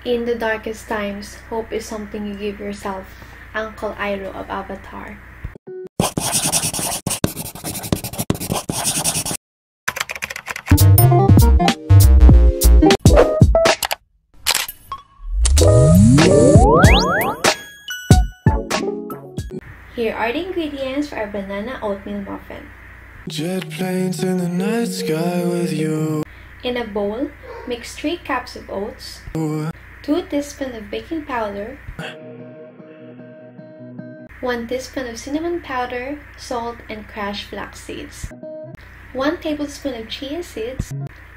In the darkest times, hope is something you give yourself. Uncle Iroh of Avatar. Here are the ingredients for a banana oatmeal muffin. Jet planes in the night sky with you. In a bowl, mix 3 cups of oats, 2 teaspoons of baking powder, 1 teaspoon of cinnamon powder, salt, and crushed flax seeds, 1 tablespoon of chia seeds,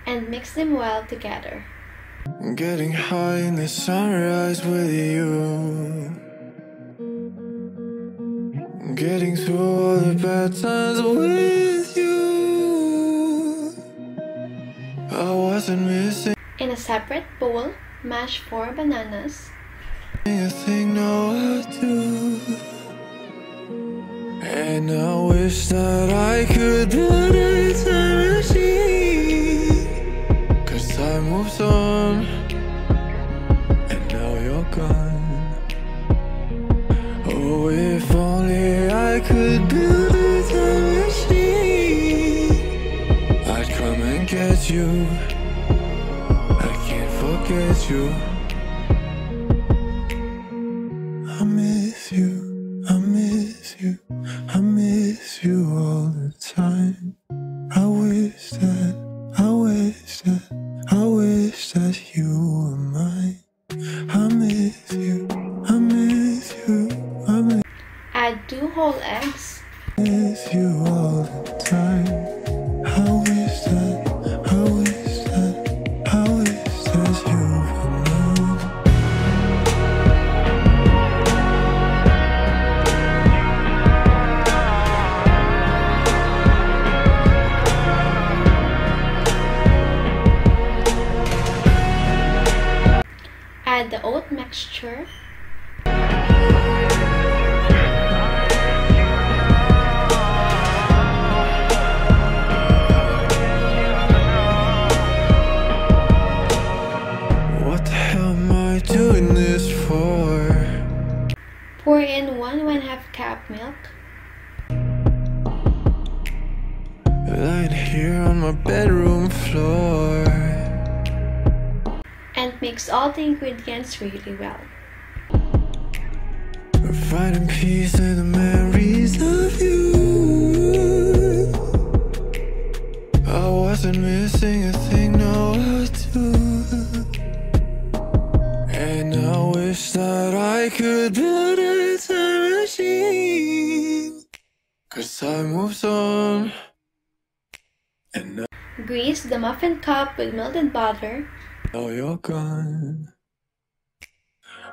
and mix them well together. Getting high in the sunrise with you. Getting through all the bad times with you. I wasn't missing In a separate bowl, mash 4 bananas, a thing, no I do. And I wish that I could build a time machine, 'cause time moves on, and now you're gone. Oh, if only I could build a time machine, I'd come and get you. I can't forget you. I miss you, I miss you, I miss you all the time. I wish that you were mine. I miss you, I miss you, I add 2 whole eggs, miss you all the time. I wish that you were mine. add the oat mixture, What the hell am I doing this for? pour in 1½ cup milk, Lying here on my bedroom floor, and mix all the ingredients really well. finding peace in the memories of you. I wasn't missing a thing, no I do. And I wish that I could build a time machine, 'cause time moves on, and now Grease the muffin cup with melted butter, you're gone.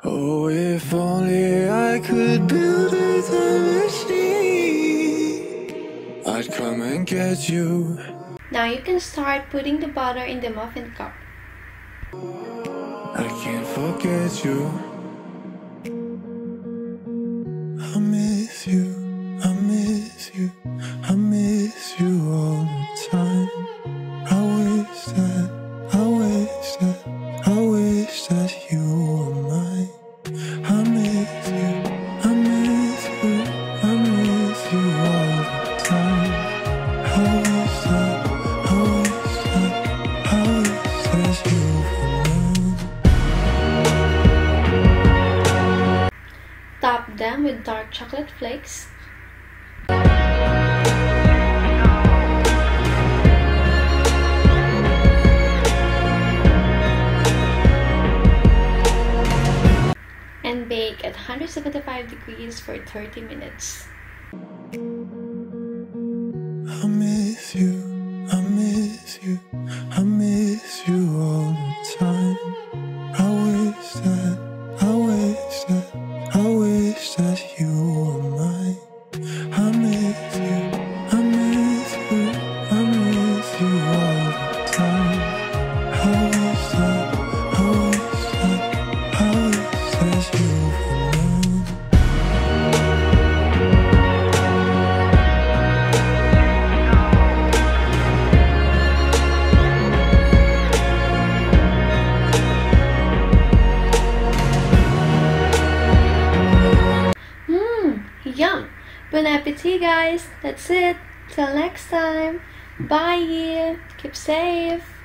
Oh, if only I could build a time machine, I'd come and get you. Now you can start putting the butter in the muffin cup. I can't forget you. I miss you, I miss you, I miss you all the time. I wish that you were mine. I miss you, I miss you, I miss you all the time. I wish that you were mine. Top them with dark chocolate flakes. And bake at 175 degrees for 30 minutes. I miss you, I miss you, I miss you all the time. I wish that you were mine. I miss you, I miss you, I miss you all the time. I wish that you were mine. Yum! Bon appetit, guys. That's it. Till next time. Bye. Keep safe.